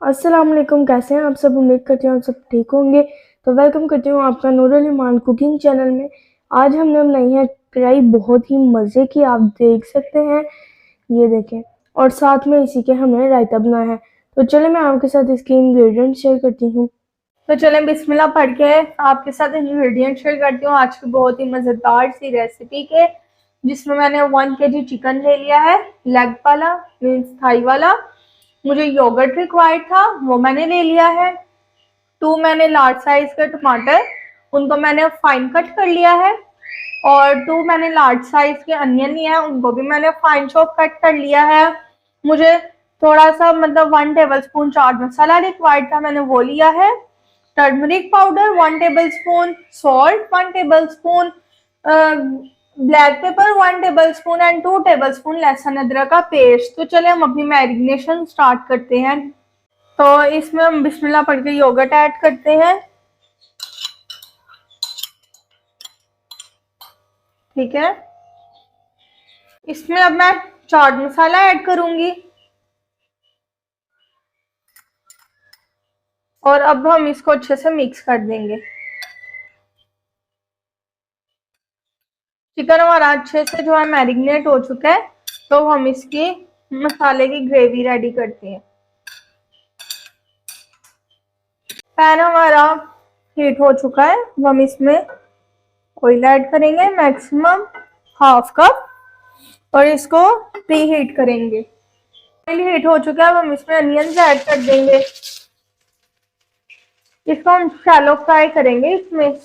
अस्सलाम वालेकुम। कैसे हैं आप सब? उम्मीद करती हूँ आप सब ठीक होंगे। तो वेलकम करती हूँ आपका नूरुल ईमान कुकिंग चैनल में। आज हमने बनाई है कढ़ाई, बहुत ही मज़े की, आप देख सकते हैं, ये देखें। और साथ में इसी के हमने रायता बनाया है। तो चले मैं आपके साथ इसके इंग्रेडिएंट शेयर करती हूँ। तो चलें बिस्मिल्लाह पढ़ के आपके साथ इंग्रेडिएंट शेयर करती हूँ आज की बहुत ही मज़ेदार सी रेसिपी के, जिसमें मैंने 1 kg चिकन ले लिया है, लेग वाला मीन्स थाई वाला। मुझे योगर्ट रिक्वायर्ड था, वो मैंने ले लिया है। 2 मैंने लार्ज साइज के टमाटर, उनको मैंने फाइन कट कर लिया है। और 2 मैंने लार्ज साइज के अनियन लिए हैं, उनको भी मैंने फाइन चॉप कट कर लिया है। मुझे थोड़ा सा मतलब 1 table spoon chaat masala required था, मैंने वो लिया है। Turmeric powder 1 table spoon, salt 1 table spoon, black pepper 1 table spoon and 2 table spoon लहसुन अदरक का पेस्ट। तो चले हम अपनी मैरिनेशन स्टार्ट करते हैं। तो इसमें हम बिस्मिल्लाह पढ़ के योगर्ट ऐड करते हैं। ठीक है, इसमें अब मैं चाट मसाला ऐड करूंगी और अब हम इसको अच्छे से मिक्स कर देंगे। चिकन हमारा अच्छे से जो है मैरिनेट हो चुका है, तो हम इसकी मसाले की ग्रेवी रेडी करते हैं। पैन हमारा हीट हो चुका है, अब हम इसमें ऑयल ऐड करेंगे मैक्सिमम हाफ कप और इसको प्री हीट करेंगे। ऑयल हीट हो चुका है, अब हम इसमें अनियंस ऐड कर देंगे। इसको हम शैलो फ्राई करेंगे इसमें।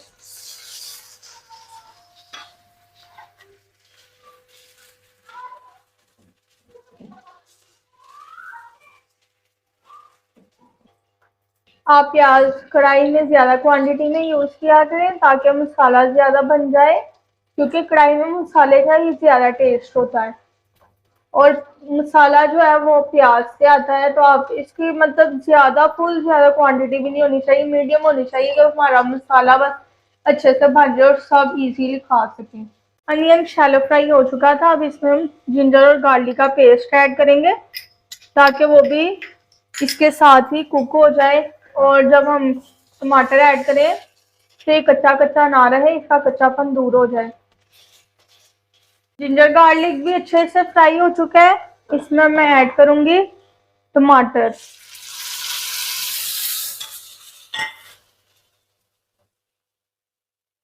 आप प्याज कढ़ाई में ज्यादा क्वांटिटी में यूज किया करें ताकि मसाला ज्यादा बन जाए, क्योंकि कढ़ाई में मसाले का ही ज्यादा टेस्ट होता है और मसाला जो है वो प्याज से आता है। तो आप इसकी मतलब ज्यादा क्वांटिटी भी नहीं होनी चाहिए, मीडियम होनी चाहिए कि हमारा मसाला बस अच्छे से भर जाए और सब इजीली खा सकें। अनियन शैलो फ्राई हो चुका था, अब इसमें हम जिंजर और गार्लिक का पेस्ट ऐड करेंगे ताकि वो भी इसके साथ ही कुक हो जाए। और जब हम टमाटर ऐड करें तो ये कच्चा कच्चा ना रहे, इसका कच्चापन दूर हो जाए। जिंजर गार्लिक भी अच्छे से फ्राई हो चुका है, इसमें मैं ऐड करूंगी टमाटर।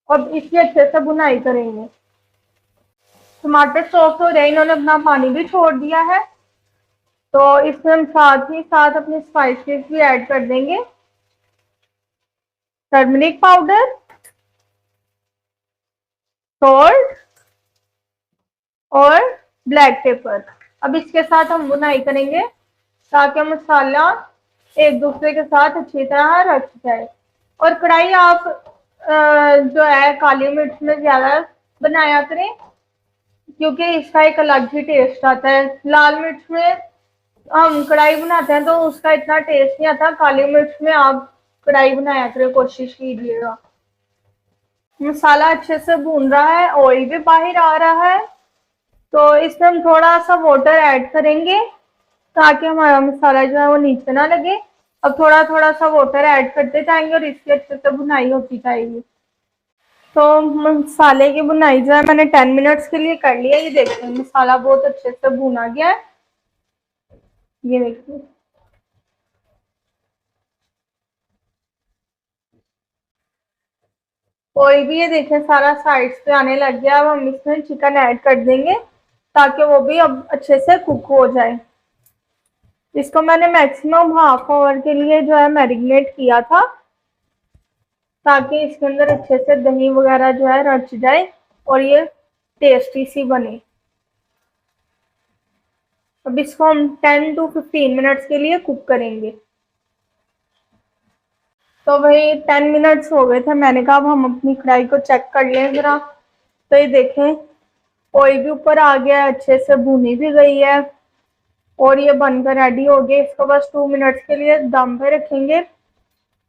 अब इसकी अच्छे से भुनाई करेंगे। टमाटर सॉफ्ट हो रहे, इन्होंने अपना पानी भी छोड़ दिया है, तो इसमें हम साथ ही साथ अपनी स्पाइसेस भी ऐड कर देंगे। टर्मरिक पाउडर, सॉल्ट और ब्लैक पेपर। अब इसके साथ हम बुनाई करेंगे ताकि मसाला एक दूसरे के साथ अच्छी तरह रच जाए। और कढ़ाई आप जो है काली मिर्च में ज्यादा बनाया करें, क्योंकि इसका एक अलग ही टेस्ट आता है। लाल मिर्च में हम कढ़ाई बनाते हैं तो उसका इतना टेस्ट नहीं आता, काली मिर्च में आप कढ़ाई बनाया करें, कोशिश कीजिएगा। मसाला अच्छे से भून रहा है, ऑयल भी बाहर आ रहा है, तो इसमें हम थोड़ा सा वाटर ऐड करेंगे ताकि हमारा मसाला जो है वो नीचे ना लगे। अब थोड़ा थोड़ा सा वाटर ऐड करते जाएंगे और इसकी अच्छे से भुनाई होती जाएगी। तो मसाले की भुनाई जो है मैंने 10 मिनट्स के लिए कर लिया। ये देखिए मसाला बहुत अच्छे से भुना गया है, ये देखिए। ऑयल भी ये देखिए सारा साइड्स पे आने लग गया। अब हम इसमें चिकन ऐड कर देंगे ताकि वो भी अब अच्छे से कुक हो जाए। इसको मैंने मैक्सिमम हाफ आवर के लिए जो है मैरिनेट किया था ताकि इसके अंदर अच्छे से दही वगैरह जो है रच जाए और ये टेस्टी सी बने। अब इसको हम 10 to 15 मिनट्स के लिए कुक करेंगे। तो भाई 10 मिनट्स हो गए थे, मैंने कहा अब हम अपनी कढ़ाई को चेक कर लें जरा। तो ये देखें ऑयल भी ऊपर आ गया, अच्छे से भुनी भी गई है और ये बनकर रेडी हो गया। इसको बस 2 मिनट्स के लिए दम पे रखेंगे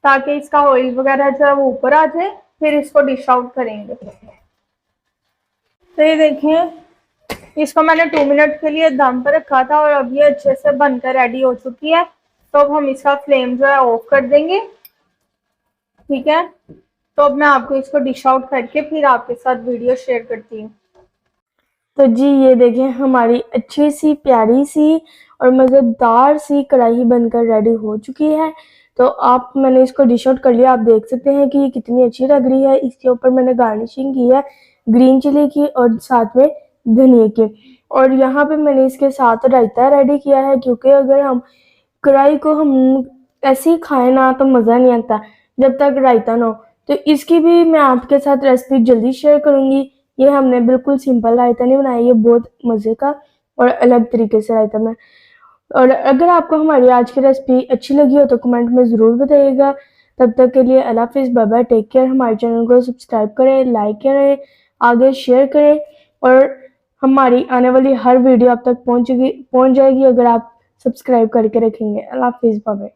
ताकि इसका ऑयल वगैरह जो है वो ऊपर आ जाए, फिर इसको डिश आउट करेंगे। तो ये देखें इसको मैंने 2 मिनट के लिए दम पर रखा था और अब ये अच्छे से बनकर रेडी हो चुकी है। तो अब हम इसका फ्लेम जो है ऑफ कर देंगे। ठीक है, तो अब मैं आपको इसको डिश आउट करके फिर आपके साथ वीडियो शेयर करती हूँ। तो जी ये देखें, हमारी अच्छी सी प्यारी सी और मज़ेदार सी कढ़ाई बनकर रेडी हो चुकी है। तो आप मैंने इसको डिश आउट कर लिया। आप देख सकते हैं कि ये कितनी अच्छी लग रही है। इसके ऊपर मैंने गार्निशिंग की है ग्रीन चिली की और साथ में धनिया की। और यहाँ पे मैंने इसके साथ रायता रेडी किया है, क्योंकि अगर हम कढ़ाई को हम ऐसे ही खाएं ना तो मज़ा नहीं आता जब तक रायता ना हो। तो इसकी भी मैं आपके साथ रेसिपी जल्दी शेयर करूँगी। ये हमने बिल्कुल सिंपल रायता नहीं बनाया, ये बहुत मज़े का और अलग तरीके से रायता बनाया। और अगर आपको हमारी आज की रेसिपी अच्छी लगी हो तो कमेंट में ज़रूर बताइएगा। तब तक के लिए अल्लाह हाफिज़, बाय बाय, टेक केयर। हमारे चैनल को सब्सक्राइब करें, लाइक करें, आगे शेयर करें और हमारी आने वाली हर वीडियो आप तक पहुँच जाएगी अगर आप सब्सक्राइब करके रखेंगे। अल्लाह हाफिज़, बाय बाय।